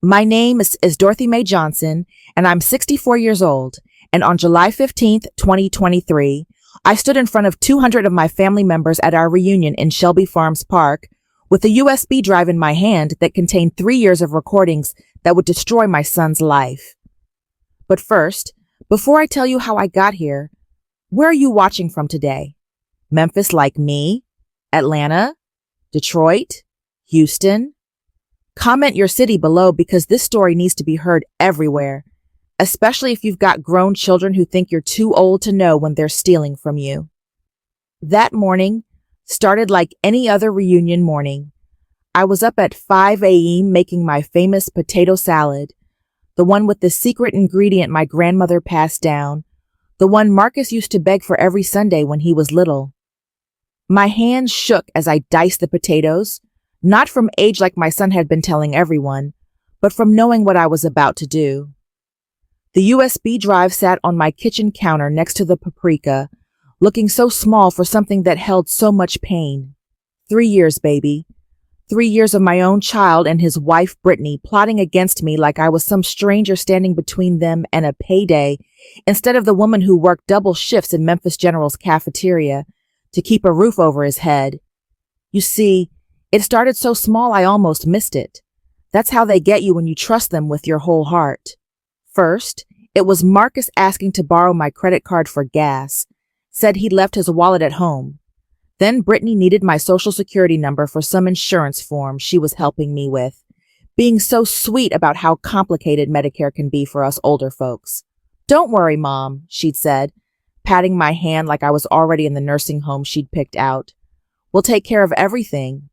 My name is Dorothy Mae Johnson, and I'm 64 years old. And on July 15th, 2023, I stood in front of 200 of my family members at our reunion in Shelby Farms Park with a USB drive in my hand that contained 3 years of recordings that would destroy my son's life. But first, before I tell you how I got here, where are you watching from today? Memphis like me? Atlanta? Detroit? Houston? Comment your city below because this story needs to be heard everywhere, especially if you've got grown children who think you're too old to know when they're stealing from you. That morning started like any other reunion morning. I was up at 5 a.m. making my famous potato salad, the one with the secret ingredient my grandmother passed down, the one Marcus used to beg for every Sunday when he was little. My hands shook as I diced the potatoes, not from age like my son had been telling everyone, but from knowing what I was about to do. The USB drive sat on my kitchen counter next to the paprika, looking so small for something that held so much pain. 3 years, baby. 3 years of my own child and his wife, Brittany, plotting against me like I was some stranger standing between them and a payday, instead of the woman who worked double shifts in Memphis General's cafeteria to keep a roof over his head. You see, it started so small I almost missed it. That's how they get you when you trust them with your whole heart. First, it was Marcus asking to borrow my credit card for gas, said he'd left his wallet at home. Then Brittany needed my social security number for some insurance form she was helping me with, being so sweet about how complicated Medicare can be for us older folks. "Don't worry, Mom," she'd said, patting my hand like I was already in the nursing home she'd picked out. "We'll take care of everything."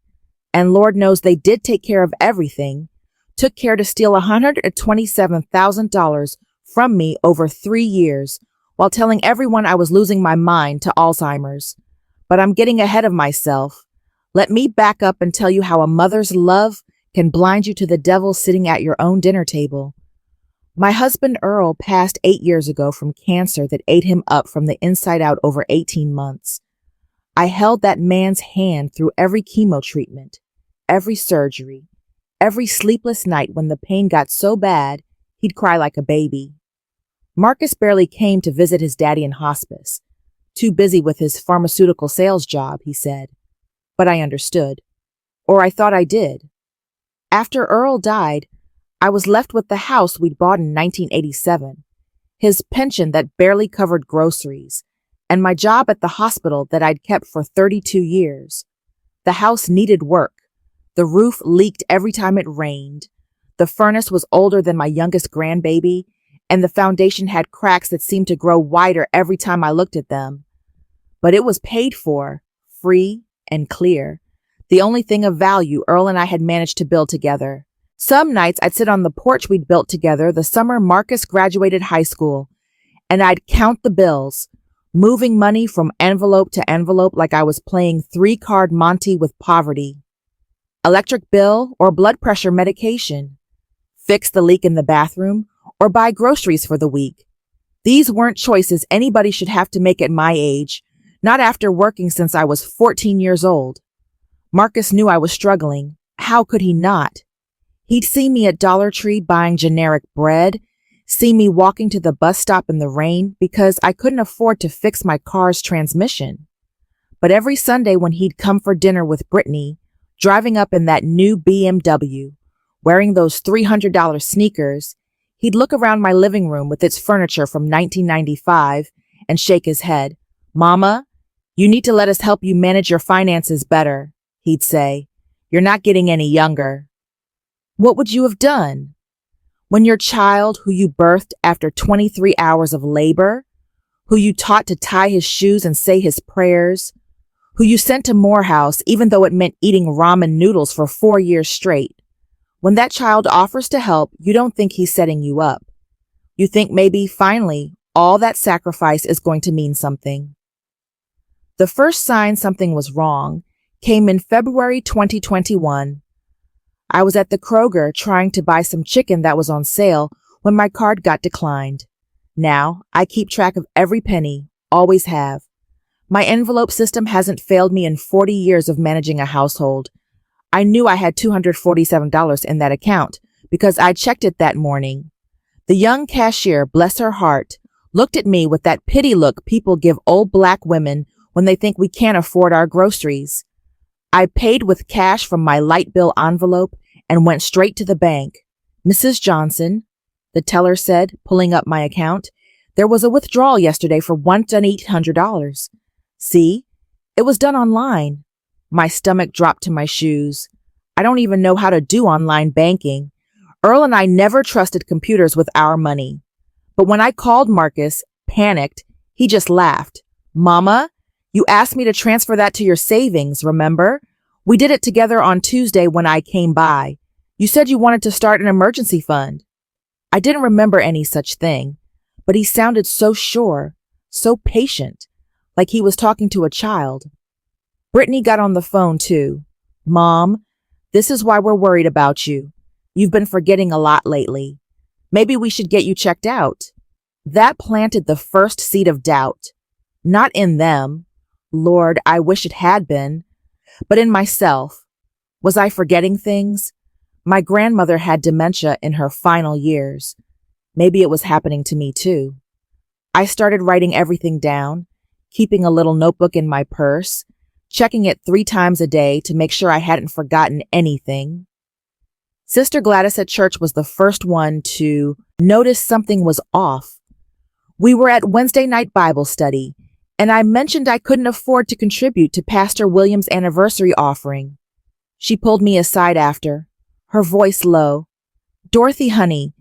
And Lord knows they did take care of everything, took care to steal $127,000 from me over 3 years while telling everyone I was losing my mind to Alzheimer's. But I'm getting ahead of myself. Let me back up and tell you how a mother's love can blind you to the devil sitting at your own dinner table. My husband Earl passed 8 years ago from cancer that ate him up from the inside out over 18 months. I held that man's hand through every chemo treatment, every surgery, every sleepless night when the pain got so bad he'd cry like a baby. Marcus barely came to visit his daddy in hospice, too busy with his pharmaceutical sales job, he said. But I understood. Or I thought I did. After Earl died, I was left with the house we'd bought in 1987, his pension that barely covered groceries, and my job at the hospital that I'd kept for 32 years. The house needed work. The roof leaked every time it rained. The furnace was older than my youngest grandbaby, and the foundation had cracks that seemed to grow wider every time I looked at them. But it was paid for, free and clear, the only thing of value Earl and I had managed to build together. Some nights I'd sit on the porch we'd built together the summer Marcus graduated high school, and I'd count the bills, moving money from envelope to envelope like I was playing 3-card Monty with poverty. Electric bill or blood pressure medication, fix the leak in the bathroom, or buy groceries for the week. These weren't choices anybody should have to make at my age, not after working since I was 14 years old. Marcus knew I was struggling. How could he not? He'd see me at Dollar Tree buying generic bread, see me walking to the bus stop in the rain because I couldn't afford to fix my car's transmission. But every Sunday when he'd come for dinner with Brittany, driving up in that new BMW, wearing those $300 sneakers, he'd look around my living room with its furniture from 1995 and shake his head. "Mama, you need to let us help you manage your finances better," he'd say. "You're not getting any younger." What would you have done? When your child, who you birthed after 23 hours of labor, who you taught to tie his shoes and say his prayers, who you sent to Morehouse even though it meant eating ramen noodles for 4 years straight, when that child offers to help, you don't think he's setting you up. You think maybe, finally, all that sacrifice is going to mean something. The first sign something was wrong came in February 2021. I was at the Kroger trying to buy some chicken that was on sale when my card got declined. Now, I keep track of every penny, always have. My envelope system hasn't failed me in 40 years of managing a household. I knew I had $247 in that account because I checked it that morning. The young cashier, bless her heart, looked at me with that pity look people give old black women when they think we can't afford our groceries. I paid with cash from my light bill envelope and went straight to the bank. Mrs. Johnson, the teller said, pulling up my account, there was a withdrawal yesterday for $1,800. See, it was done online. My stomach dropped to my shoes. I don't even know how to do online banking. Earl and I never trusted computers with our money. But when I called Marcus, panicked, he just laughed. Mama, you asked me to transfer that to your savings, remember? We did it together on Tuesday when I came by. You said you wanted to start an emergency fund. I didn't remember any such thing, but he sounded so sure, so patient, like he was talking to a child. Brittany got on the phone too. Mom, this is why we're worried about you. You've been forgetting a lot lately. Maybe we should get you checked out. That planted the first seed of doubt. Not in them. Lord, I wish it had been. But in myself. Was I forgetting things? My grandmother had dementia in her final years. Maybe it was happening to me too. I started writing everything down, keeping a little notebook in my purse, checking it 3 times a day to make sure I hadn't forgotten anything. Sister Gladys at church was the first one to notice something was off. We were at Wednesday night Bible study, and I mentioned I couldn't afford to contribute to Pastor William's anniversary offering. She pulled me aside after, her voice low. Dorothy, honey,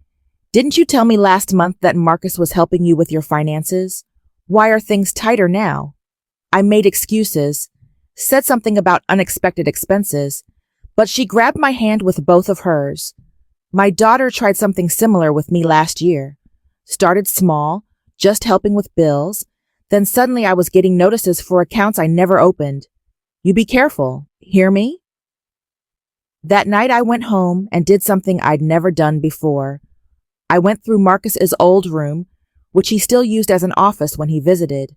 didn't you tell me last month that Marcus was helping you with your finances? Why are things tighter now? I made excuses, said something about unexpected expenses, but she grabbed my hand with both of hers. My daughter tried something similar with me last year. Started small, just helping with bills. Then suddenly I was getting notices for accounts I never opened. You be careful, hear me? That night I went home and did something I'd never done before. I went through Marcus's old room, which he still used as an office when he visited.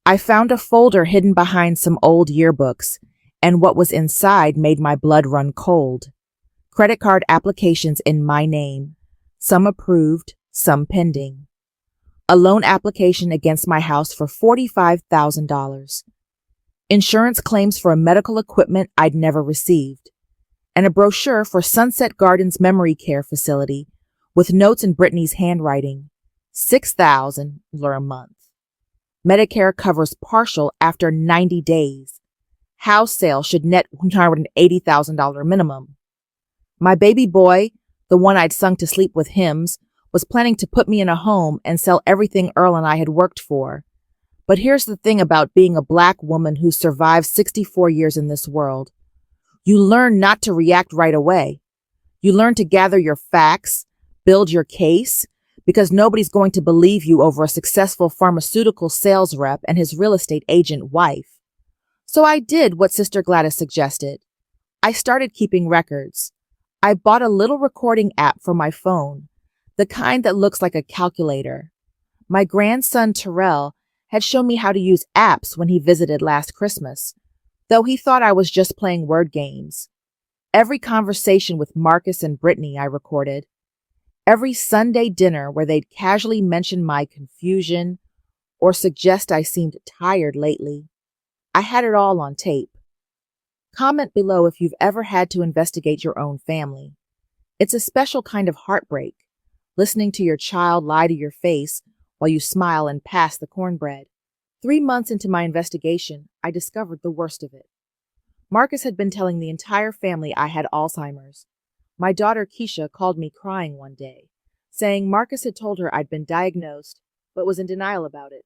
I found a folder hidden behind some old yearbooks, and what was inside made my blood run cold. Credit card applications in my name, some approved, some pending. A loan application against my house for $45,000. Insurance claims for a medical equipment I'd never received. And a brochure for Sunset Gardens Memory Care Facility with notes in Brittany's handwriting. $6,000 a month. Medicare covers partial after 90 days. House sale should net $180,000 minimum. My baby boy, the one I'd sung to sleep with hymns, was planning to put me in a home and sell everything Earl and I had worked for. But here's the thing about being a black woman who survived 64 years in this world. You learn not to react right away. You learn to gather your facts, build your case, because nobody's going to believe you over a successful pharmaceutical sales rep and his real estate agent wife. So I did what Sister Gladys suggested. I started keeping records. I bought a little recording app for my phone, the kind that looks like a calculator. My grandson Terrell had shown me how to use apps when he visited last Christmas, though he thought I was just playing word games. Every conversation with Marcus and Brittany I recorded. Every Sunday dinner where they'd casually mention my confusion or suggest I seemed tired lately. I had it all on tape. Comment below if you've ever had to investigate your own family. It's a special kind of heartbreak, listening to your child lie to your face while you smile and pass the cornbread. 3 months into my investigation, I discovered the worst of it. Marcus had been telling the entire family I had Alzheimer's. My daughter Keisha called me crying one day, saying Marcus had told her I'd been diagnosed, but was in denial about it.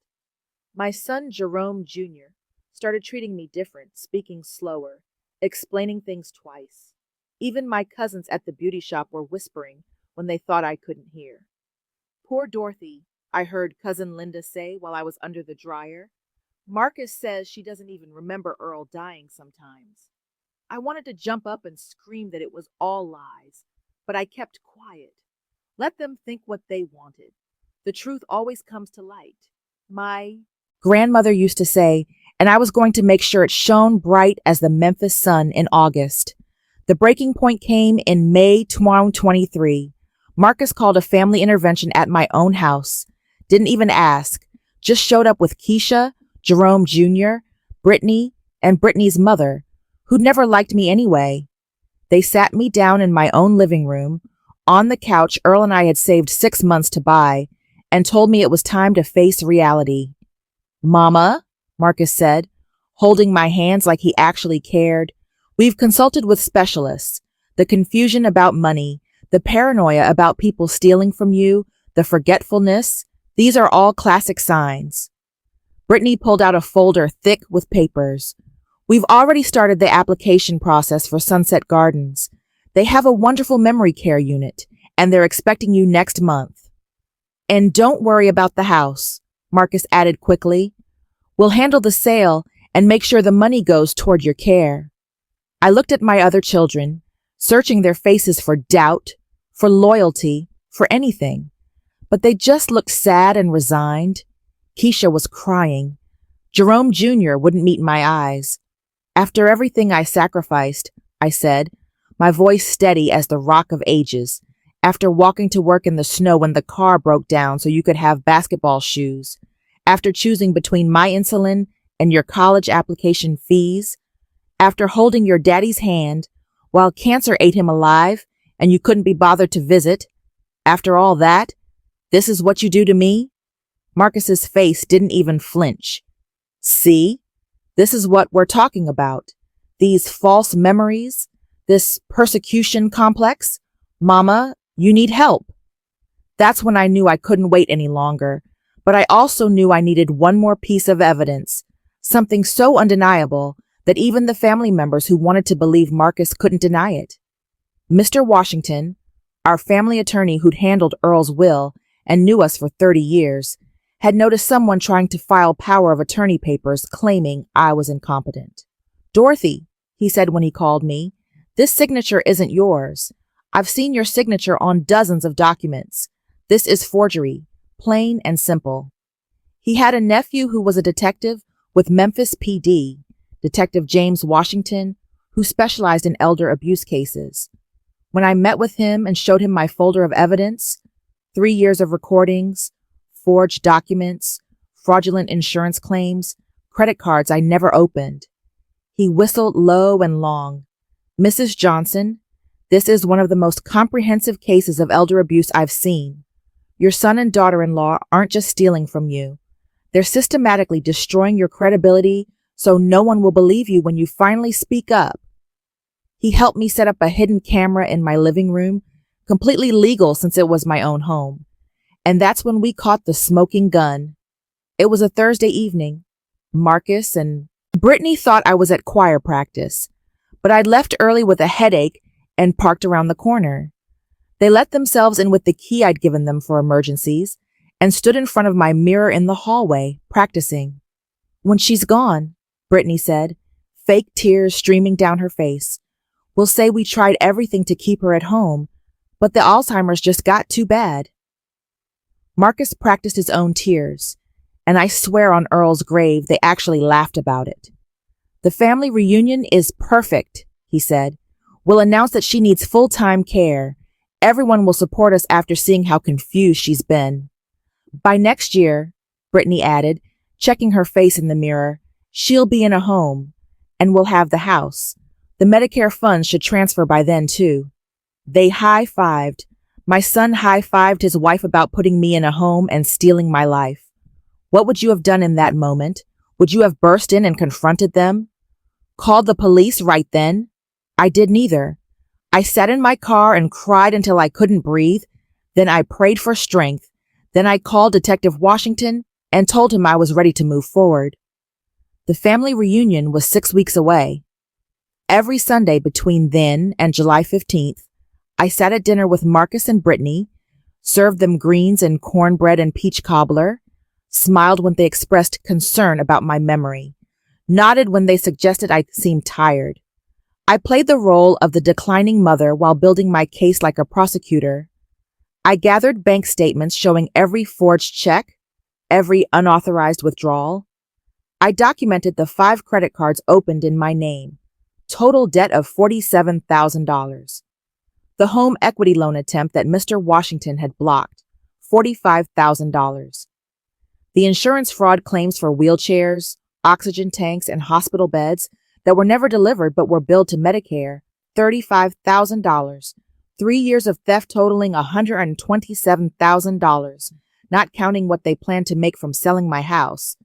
My son Jerome Jr. started treating me different, speaking slower, explaining things twice. Even my cousins at the beauty shop were whispering when they thought I couldn't hear. Poor Dorothy, I heard Cousin Linda say while I was under the dryer. Marcus says she doesn't even remember Earl dying sometimes. I wanted to jump up and scream that it was all lies, but I kept quiet. Let them think what they wanted. The truth always comes to light. My grandmother used to say, and I was going to make sure it shone bright as the Memphis sun in August. The breaking point came in May 2023. Marcus called a family intervention at my own house. Didn't even ask. Just showed up with Keisha, Jerome Jr., Brittany, and Brittany's mother, who'd never liked me anyway. They sat me down in my own living room, on the couch Earl and I had saved 6 months to buy, and told me it was time to face reality. "Mama," Marcus said, holding my hands like he actually cared, "we've consulted with specialists. The confusion about money, the paranoia about people stealing from you, the forgetfulness, these are all classic signs." Brittany pulled out a folder thick with papers. "We've already started the application process for Sunset Gardens. They have a wonderful memory care unit, and they're expecting you next month. And don't worry about the house," Marcus added quickly. "We'll handle the sale and make sure the money goes toward your care." I looked at my other children, searching their faces for doubt, for loyalty, for anything. But they just looked sad and resigned. Keisha was crying. Jerome Jr. wouldn't meet my eyes. "After everything I sacrificed," I said, my voice steady as the rock of ages, "after walking to work in the snow when the car broke down so you could have basketball shoes, after choosing between my insulin and your college application fees, after holding your daddy's hand while cancer ate him alive and you couldn't be bothered to visit, after all that, this is what you do to me?" Marcus's face didn't even flinch. "See? This is what we're talking about. These false memories, this persecution complex. Mama, you need help." That's when I knew I couldn't wait any longer, but I also knew I needed one more piece of evidence, something so undeniable that even the family members who wanted to believe Marcus couldn't deny it. Mr. Washington, our family attorney who'd handled Earl's will and knew us for 30 years, had noticed someone trying to file power of attorney papers claiming I was incompetent. "Dorothy," he said when he called me, "this signature isn't yours. I've seen your signature on dozens of documents. This is forgery, plain and simple." He had a nephew who was a detective with Memphis PD, Detective James Washington, who specialized in elder abuse cases. When I met with him and showed him my folder of evidence, 3 years of recordings, forged documents, fraudulent insurance claims, credit cards I never opened, he whistled low and long. "Mrs. Johnson, this is one of the most comprehensive cases of elder abuse I've seen. Your son and daughter-in-law aren't just stealing from you. They're systematically destroying your credibility so no one will believe you when you finally speak up." He helped me set up a hidden camera in my living room, completely legal since it was my own home. And that's when we caught the smoking gun. It was a Thursday evening. Marcus and Brittany thought I was at choir practice, but I'd left early with a headache and parked around the corner. They let themselves in with the key I'd given them for emergencies and stood in front of my mirror in the hallway, practicing. "When she's gone," Brittany said, fake tears streaming down her face, "we'll say we tried everything to keep her at home, but the Alzheimer's just got too bad." Marcus practiced his own tears, and I swear on Earl's grave they actually laughed about it. "The family reunion is perfect," he said. "We'll announce that she needs full-time care. Everyone will support us after seeing how confused she's been. By next year," Brittany added, checking her face in the mirror, "she'll be in a home, and we'll have the house. The Medicare funds should transfer by then, too." They high-fived. My son high-fived his wife about putting me in a home and stealing my life. What would you have done in that moment? Would you have burst in and confronted them? Called the police right then? I did neither. I sat in my car and cried until I couldn't breathe. Then I prayed for strength. Then I called Detective Washington and told him I was ready to move forward. The family reunion was 6 weeks away. Every Sunday between then and July 15th, I sat at dinner with Marcus and Brittany, served them greens and cornbread and peach cobbler, smiled when they expressed concern about my memory, nodded when they suggested I seemed tired. I played the role of the declining mother while building my case like a prosecutor. I gathered bank statements showing every forged check, every unauthorized withdrawal. I documented the 5 credit cards opened in my name, Total debt of $47,000. The home equity loan attempt that Mr. Washington had blocked, $45,000. The insurance fraud claims for wheelchairs, oxygen tanks, and hospital beds that were never delivered but were billed to Medicare, $35,000. 3 years of theft totaling $127,000, not counting what they planned to make from selling my house.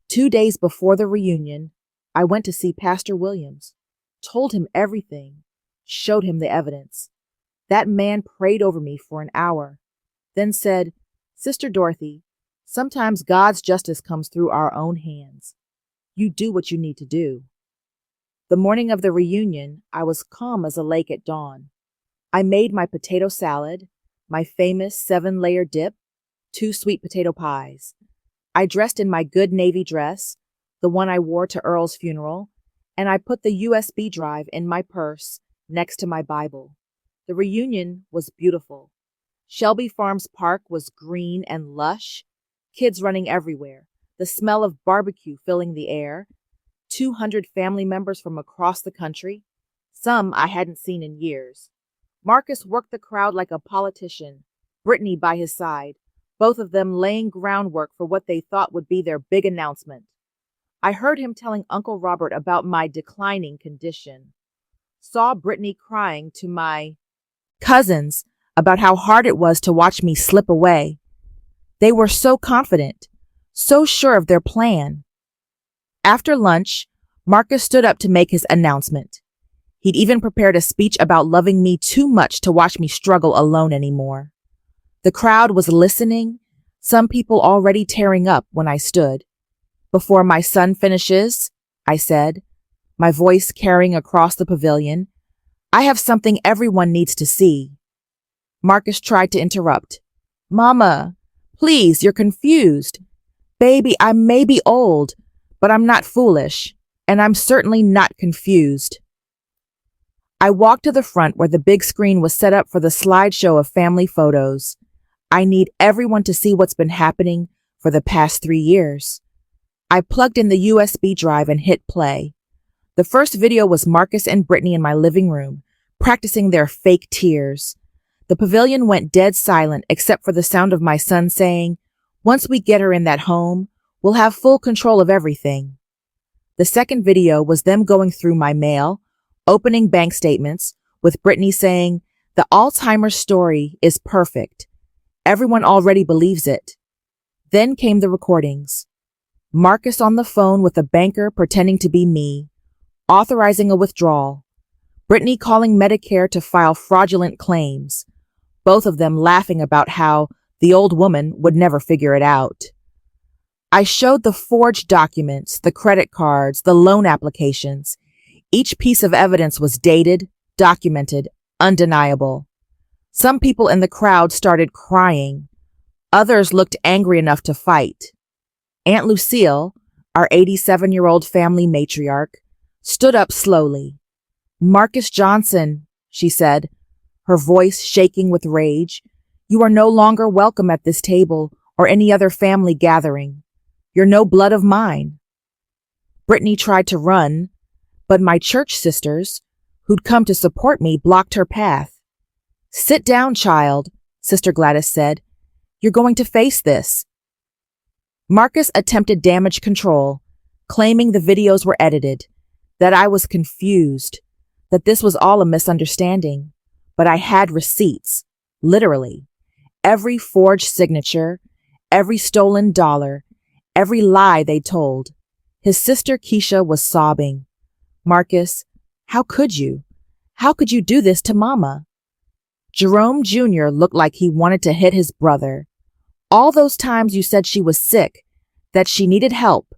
2 days before the reunion, I went to see Pastor Williams, told him everything, showed him the evidence. That man prayed over me for an hour, then said, "Sister Dorothy, sometimes God's justice comes through our own hands. You do what you need to do." The morning of the reunion, I was calm as a lake at dawn. I made my potato salad, my famous 7-layer dip, 2 sweet potato pies. I dressed in my good navy dress, the one I wore to Earl's funeral, and I put the USB drive in my purse next to my Bible. The reunion was beautiful. Shelby Farms Park was green and lush, kids running everywhere, the smell of barbecue filling the air, 200 family members from across the country, some I hadn't seen in years. Marcus worked the crowd like a politician, Brittany by his side, both of them laying groundwork for what they thought would be their big announcement. I heard him telling Uncle Robert about my declining condition. Saw Brittany crying to my cousins about how hard it was to watch me slip away. They were so confident, so sure of their plan. After lunch, Marcus stood up to make his announcement. He'd even prepared a speech about loving me too much to watch me struggle alone anymore. The crowd was listening, some people already tearing up when I stood. "Before my son finishes," I said, my voice carrying across the pavilion, "I have something everyone needs to see." Marcus tried to interrupt. "Mama, please, you're confused. Baby, I may be old, but I'm not foolish, and I'm certainly not confused." I walked to the front where the big screen was set up for the slideshow of family photos. I need everyone to see what's been happening for the past 3 years. I plugged in the USB drive and hit play. The first video was Marcus and Brittany in my living room, practicing their fake tears. The pavilion went dead silent except for the sound of my son saying, "Once we get her in that home, we'll have full control of everything." The second video was them going through my mail, opening bank statements, with Brittany saying, "The Alzheimer story is perfect. Everyone already believes it." Then came the recordings. Marcus on the phone with a banker pretending to be me, authorizing a withdrawal. Brittany calling Medicare to file fraudulent claims, both of them laughing about how the old woman would never figure it out. I showed the forged documents, the credit cards, the loan applications. Each piece of evidence was dated, documented, undeniable. Some people in the crowd started crying. Others looked angry enough to fight. Aunt Lucille, our 87-year-old family matriarch, stood up slowly. "Marcus Johnson," she said, her voice shaking with rage, "you are no longer welcome at this table or any other family gathering. You're no blood of mine." Brittany tried to run, but my church sisters, who'd come to support me, blocked her path. "Sit down, child," Sister Gladys said. "You're going to face this." Marcus attempted damage control, claiming the videos were edited, that I was confused, that this was all a misunderstanding. But I had receipts, literally. Every forged signature, every stolen dollar, every lie they told. His sister Keisha was sobbing. "Marcus, how could you? How could you do this to Mama?" Jerome Jr. looked like he wanted to hit his brother. "All those times you said she was sick, that she needed help."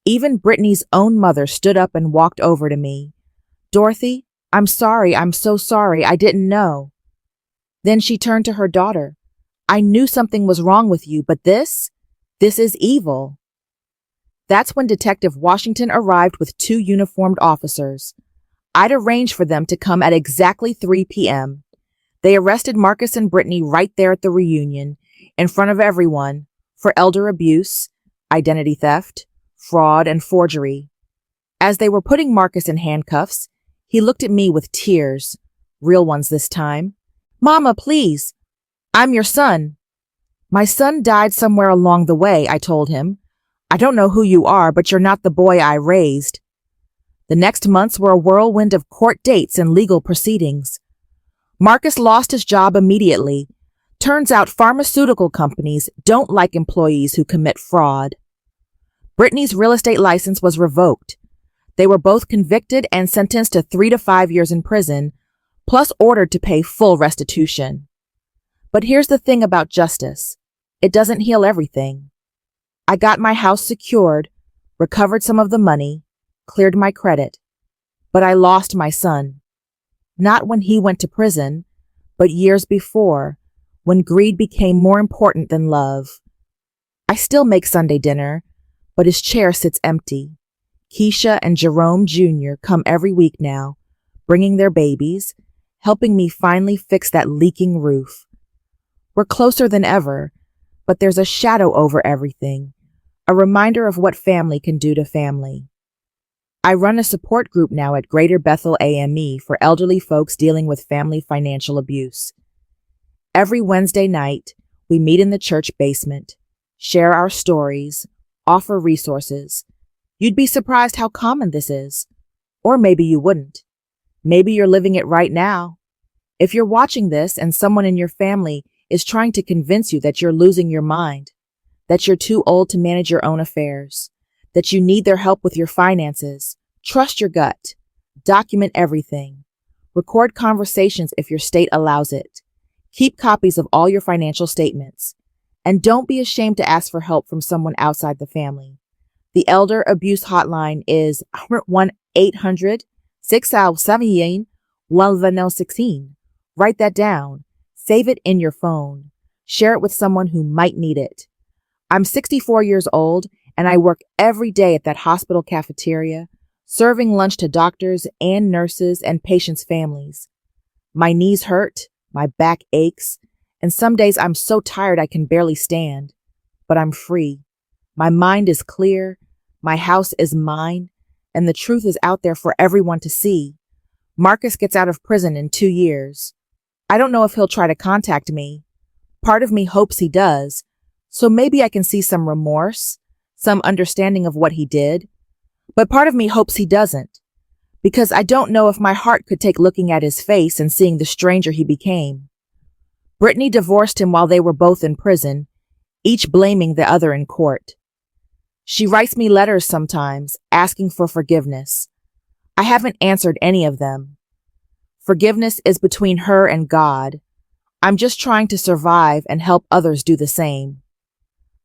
Even Brittany's own mother stood up and walked over to me. "Dorothy, I'm sorry, I'm so sorry, I didn't know." Then she turned to her daughter. "I knew something was wrong with you, but this is evil." That's when Detective Washington arrived with 2 uniformed officers. I'd arranged for them to come at exactly 3 p.m. They arrested Marcus and Brittany right there at the reunion, in front of everyone, for elder abuse, identity theft, fraud, and forgery. As they were putting Marcus in handcuffs, He looked at me with tears, real ones this time. Mama, please. I'm your son. My son died somewhere along the way, I told him. I don't know who you are, but you're not the boy I raised. The next months were a whirlwind of court dates and legal proceedings. Marcus lost his job immediately. Turns out pharmaceutical companies don't like employees who commit fraud. Brittany's real estate license was revoked. They were both convicted and sentenced to 3 to 5 years in prison, plus ordered to pay full restitution. But here's the thing about justice. It doesn't heal everything. I got my house secured, recovered some of the money, cleared my credit, but I lost my son. Not when he went to prison, but years before, when greed became more important than love. I still make Sunday dinner, but his chair sits empty. Keisha and Jerome Jr. come every week now, bringing their babies, helping me finally fix that leaking roof. We're closer than ever, but there's a shadow over everything, a reminder of what family can do to family. I run a support group now at Greater Bethel AME for elderly folks dealing with family financial abuse. Every Wednesday night, we meet in the church basement, share our stories, offer resources. You'd be surprised how common this is. Or maybe you wouldn't. Maybe you're living it right now. If you're watching this and someone in your family is trying to convince you that you're losing your mind, that you're too old to manage your own affairs, that you need their help with your finances, trust your gut. Document everything. Record conversations if your state allows it. Keep copies of all your financial statements. And don't be ashamed to ask for help from someone outside the family. The Elder Abuse Hotline is 1-800-677-1916. Write that down. Save it in your phone. Share it with someone who might need it. I'm 64 years old, and I work every day at that hospital cafeteria, serving lunch to doctors and nurses and patients' families. My knees hurt, my back aches, and some days I'm so tired I can barely stand. But I'm free. My mind is clear, my house is mine, and the truth is out there for everyone to see. Marcus gets out of prison in 2 years. I don't know if he'll try to contact me. Part of me hopes he does, so maybe I can see some remorse, some understanding of what he did. But part of me hopes he doesn't, because I don't know if my heart could take looking at his face and seeing the stranger he became. Brittany divorced him while they were both in prison, each blaming the other in court. She writes me letters sometimes, asking for forgiveness. I haven't answered any of them. Forgiveness is between her and God. I'm just trying to survive and help others do the same.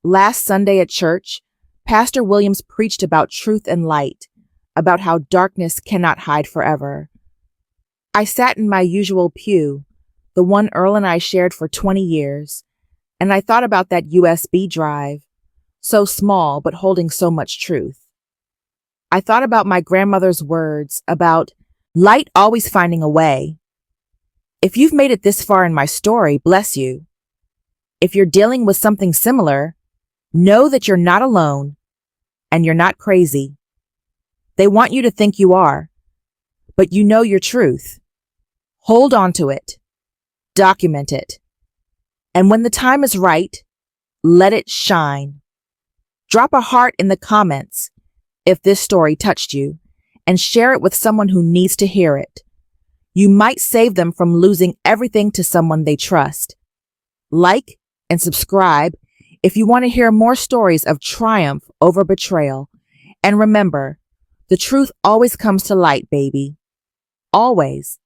Last Sunday at church, Pastor Williams preached about truth and light, about how darkness cannot hide forever. I sat in my usual pew, the one Earl and I shared for 20 years, and I thought about that USB drive, so small but holding so much truth. I thought about my grandmother's words about light always finding a way. If you've made it this far in my story, bless you. If you're dealing with something similar, know that you're not alone and you're not crazy. They want you to think you are, but you know your truth. Hold on to it. Document it. And when the time is right, let it shine. Drop a heart in the comments if this story touched you, and share it with someone who needs to hear it. You might save them from losing everything to someone they trust. Like and subscribe if you want to hear more stories of triumph over betrayal. And remember, the truth always comes to light, baby. Always.